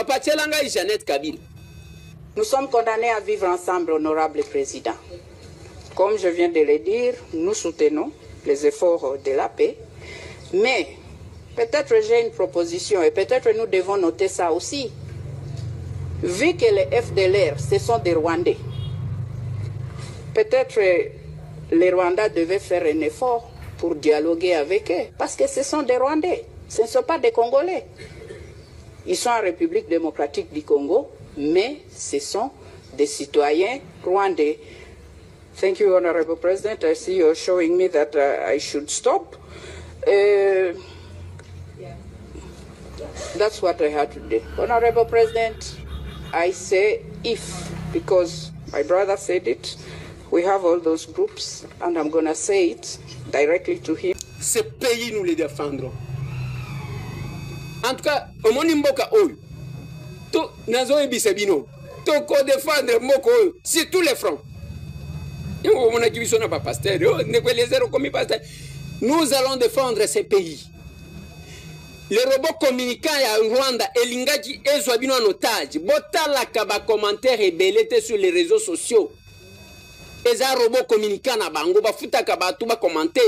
Papa Tchelanga et Jeannette Kabila. Nous sommes condamnés à vivre ensemble, honorable président. Comme je viens de le dire, nous soutenons les efforts de la paix, mais peut-être j'ai une proposition et peut-être nous devons noter ça aussi. Vu que les FDLR, ce sont des Rwandais, peut-être les Rwandais devaient faire un effort pour dialoguer avec eux, parce que ce sont des Rwandais, ce ne sont pas des Congolais. Ils sont en République démocratique du Congo, mais ce sont des citoyens rwandais. Thank you, Honorable President. I see you're showing me that I should stop. That's what I had to do. Honorable President, I say if, because my brother said it, we have all those groups, and I'm going to say it directly to him. Ce pays, nous les défendrons. En tout cas, au Monimboka Oyo, tout Nazo et Bissabino, tout qu'on défendre Moko Oyo, c'est tous les fronts. Nous allons défendre ces pays. Les robots communicants à Rwanda, Elingaji et Zwabino en otage, Botala Kaba commentaire et belete sur les réseaux sociaux. Et ça, robots communicants à Bango, Bafuta Kaba, tout va commenter.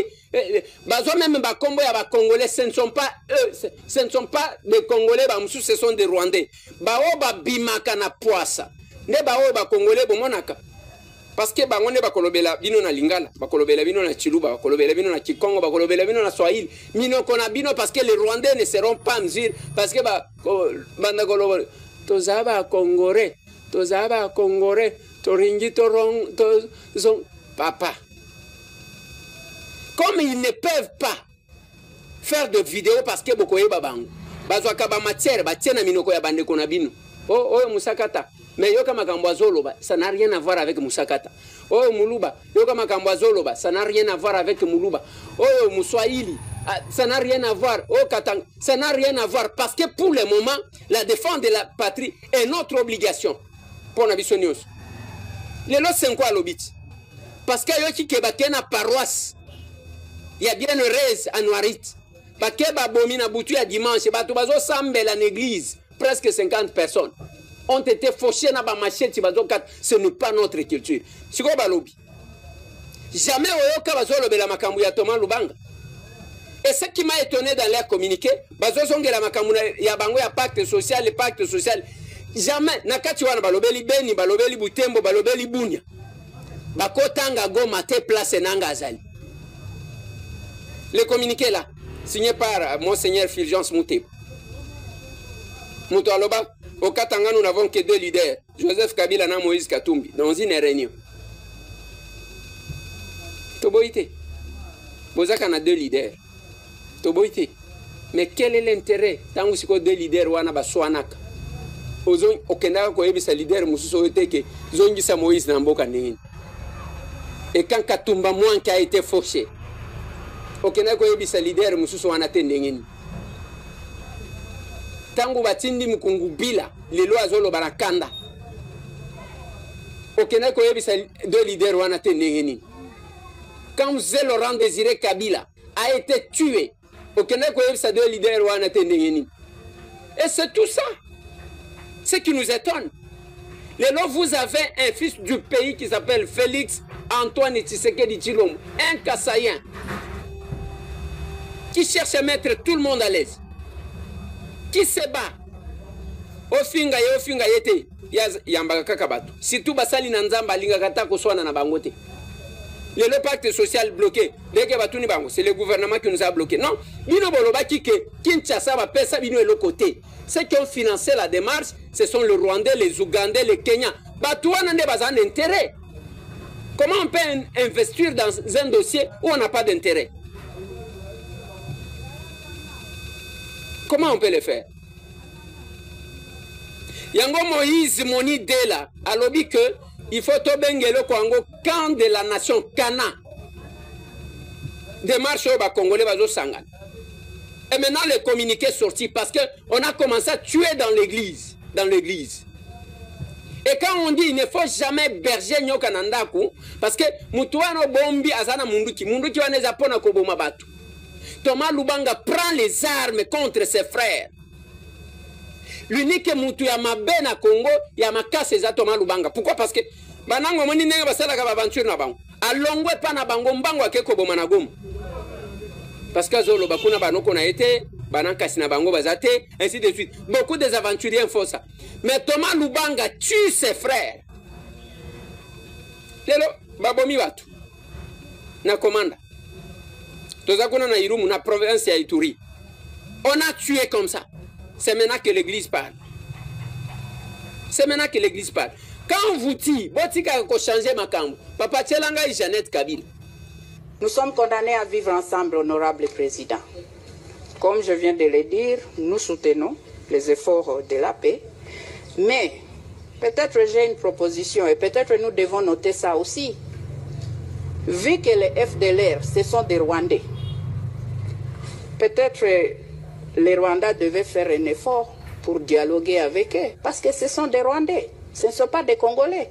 Bazo même Bakombo et Congolais, ce ne sont pas eux, ce ne sont pas des Congolais, ce sont des Rwandais. Bao Bimaka na Poissa. Ne Bao Congolais, Bomonaka. Parce que bangone bakolobela bino na Lingala, bakolobela bino na Chiluba, bakolobela bino na Kikongo, bakolobela bino na Swahili. Mino kona bino parce que les Rwandais ne seront pas mesures parce que banda kolobo tozaba Congolais, toringi torong to papa. Comme ils ne peuvent pas faire de vidéos parce que bokoye babango. Bazwaka ba matière ba tiena minoko ya bande kona bino. Oh musakata. Mais yoka makambo azoloba, ça n'a rien à voir avec Musakata. Oh Muluba, yoka makambo azoloba, ça n'a rien à voir avec Muluba. Oh Muswahili, ça n'a rien à voir. Oh Katang, ça n'a rien à voir parce que pour le moment, la défense de la patrie est notre obligation. Pour Nabisonios. Les lots c'est quoi l'obit? Parce que yoki kebake na paroisse, il y a bien heureuse à Noirit. Parce que babomi na boutu à dimanche, batubazo sambe la église, presque 50 personnes. Ont été fauchés dans la machette, ce n'est pas notre culture. C'est quoi balobi? Jamais oyoka bazolobe la makambu ya Thomas Lubanga. Et ce qui m'a étonné dans leur communiqué, bazosonge la makambu ya bango ya pacte social, le pacte social. Jamais nakati wana balobeli Beni, balobeli Butembo, balobeli Bunia. Bakotanga Goma te place nanga azali. Le communiqué là, signé par Monseigneur Fulgence Mouté. Mouto Aloba. Au Katanga, nous n'avons que deux leaders, Joseph Kabila et Moïse Katumbi, dans une réunion. Toboïté. Bozaka a deux leaders. Toboïté. Mais quel est l'intérêt? Tant que vous deux leaders, wana baswanaka. Ozon okenda ko yebisa leader mususo oteke, zongisa Moïse na mboka nini. Et quand Katumba moins qui a été fauché, okenda ko yebisa leader mususo wana tendengeni. Tangu batindi mukungu bila lelo azolo barakanda okena ko yebisa deux leaders wana tendengeni. Quand Laurent Désiré Kabila a été tué okena ko yebisa deux leaders wana tendengeni. Et c'est tout ça ce qui nous étonne. Lelo vous avez un fils du pays qui s'appelle Félix Antoine Tshisekedi Tshilombo, un Kassaïen qui cherche à mettre tout le monde à l'aise. Qui se bat ofinga yete yambaka kaka bato surtout basali na nzamba linga kata ko swana na bangote. Le pacte social bloqué dès que batuni bango c'est le gouvernement qui nous a bloqué. Non, bino bolobaki que Kinshasa va pesa bino de l'autre côté. Ceux qui ont financé la démarche, ce sont les Rwandais, les Ougandais, les Kenyans. Batouana ne bazan d'intérêt. Comment on peut investir dans un dossier où on n'a pas d'intérêt? Comment on peut le faire? Yango Moïse Moni Dela a lobby que il faut tobengelo Kongo camp de la nation Kana. Démarche au Congolais bazo sangan. Et maintenant le communiqué sorti parce que on a commencé à tuer dans l'église, Et quand on dit il ne faut jamais berger nyoka nandaku parce que mutuano bombi azana munduki waneza pona koboma batu. Thomas Lubanga prend les armes contre ses frères. l'unique mutu ya mabe na Congo ya makase eza Thomas Lubanga. Pourquoi? Parce que banango moni ndenge basalaka ba aventure na bango alongwe pa na bango mbango akeko boma na Goma parce que zolo bakuna banoko na été banankasi na bango bazate ainsi de suite. Beaucoup des aventuriers font ça, mais Thomas Lubanga tue ses frères. Lelo babomi batu na commanda tozakuna na Irumu na province ya Ituri. On a tué comme ça. C'est maintenant que l'église parle. C'est maintenant que l'église parle. Quand on vous dit, botika ko changer makambo, papa Tchelanga et Jeannette Kabila. Nous sommes condamnés à vivre ensemble, honorable président. Comme je viens de le dire, nous soutenons les efforts de la paix, mais peut-être j'ai une proposition et peut-être nous devons noter ça aussi. Vu que les FDLR, ce sont des Rwandais, peut-être les Rwandais devaient faire un effort pour dialoguer avec eux, parce que ce sont des Rwandais, ce ne sont pas des Congolais.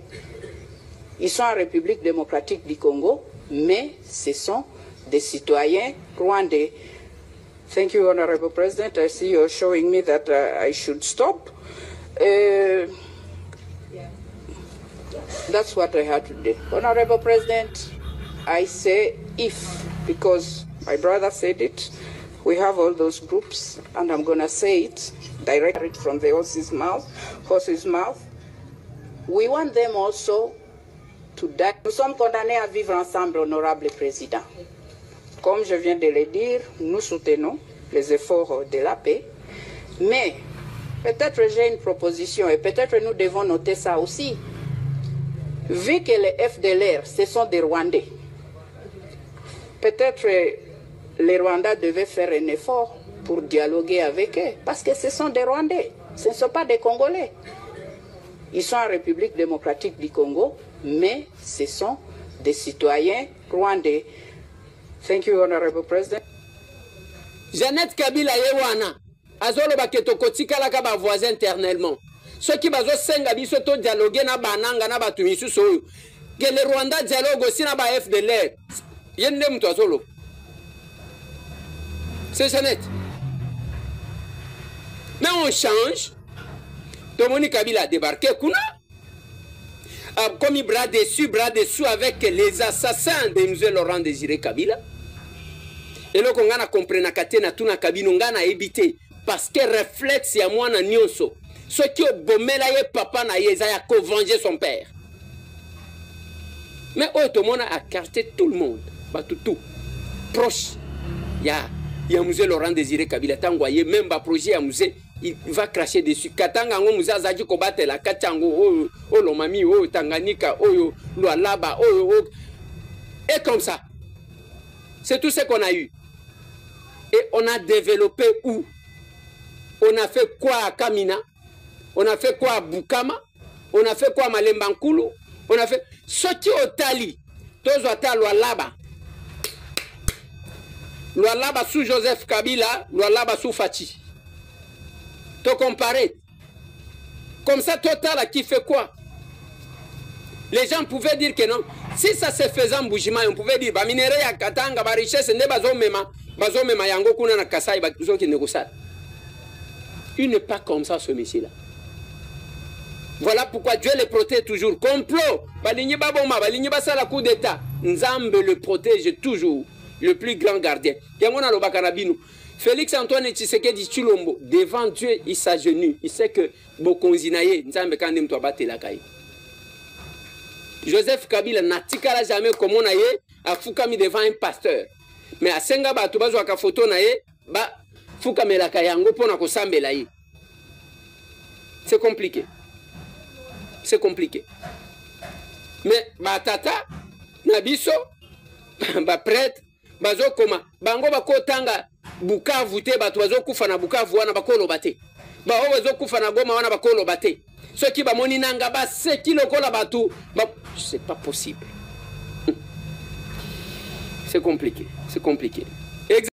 Ils sont en République démocratique du Congo, mais ce sont des citoyens rwandais. Thank you, Honorable President. I see you're showing me that I should stop. That's what I had to do. Honorable President, I say if, because my brother said it, we have all those groups, and I'm going to say it directly from the horse's mouth. We want them also to die. Nous sommes condamnés à vivre ensemble, honorable président. Comme je viens de le dire, nous soutenons les efforts de la paix, mais peut-être j'ai une proposition et peut-être nous devons noter ça aussi. Vu que les FDLR, ce sont des Rwandais, peut-être les Rwandais devaient faire un effort pour dialoguer avec eux, parce que ce sont des Rwandais, ce ne sont pas des Congolais. Ils sont en République démocratique du Congo, mais ce sont des citoyens rwandais. Thank you, Honorable President. Jeannette Kabila yewana azolo baketo kotikala ka ba voisin internellement. Ceux qui bazo senga biso to dialoguer na bananga na batu misusu oyo. Que le Rwanda dialogue aussi na ba FDLR. Yende mtu azolo. C'est Jeannette. Mais on change. Tomoni Kabila a débarqué kuna. A commis bras dessus avec les assassins de M. Laurent Désiré Kabila. Et là, on a compris que tuna Kabila on a évité parce que réflexe ya mwana nyonso. Ceux qui ont bombé là papa na yezaya ko venger son père. Mais tout le monde a écarté tout le monde, tout proche. Il y a M. Laurent Désiré Kabila tangoye même ba projet ya musée. Il va cracher dessus. Katanga ngo muzazaji ko batela katango o lomami o Tanganyika o Lualaba o et comme ça. C'est tout ce qu'on a eu. Et on a développé où? On a fait quoi à Kamina? On a fait quoi à Bukama? On a fait quoi à Malembankulu? On a fait ce qui au Tali. Tozwata Lualaba. Lualaba sous Joseph Kabila, Lualaba sous Fachi. Te comparer. Comme ça, Total qui fait quoi? Les gens pouvaient dire que non. Si ça se faisait en Boujima, on pouvait dire bah minerai ya Katanga, bah richesse ne bazomema yango kuna na Kasai ba zo qui négocie. Il n'est pas comme ça ce monsieur-là. Voilà pourquoi Dieu le protège toujours. Complot, balinyi baboma, balinyi basala coup d'état. Nzambe le protège toujours, le plus grand gardien. Yango na lobaka na bino. Félix Antoine Tshisekedi Chilombo, devant Dieu, il s'agenouille. Il sait que Bokonzinaye, Nzambe Kandem to battre la caille. Joseph Kabila n'atikala jamais comme on a eu à Fukami devant un pasteur. Mais à Sengaba, tu vas voir qu'à photo naïe, bah Fukami la kayango pour na kosambe laïe. C'est compliqué. C'est compliqué. Mais bah tata, nabiso, bah prêtre, bah zo koma, bango ba kotanga. Bukavu te batu bazo kufa na Bukavu wana bakolo bate. Ba o bazo kufa na Goma wana bakolo bate. Ceux qui ba moni nanga ba se ki lokola batu, c'est pas possible. C'est compliqué, c'est compliqué.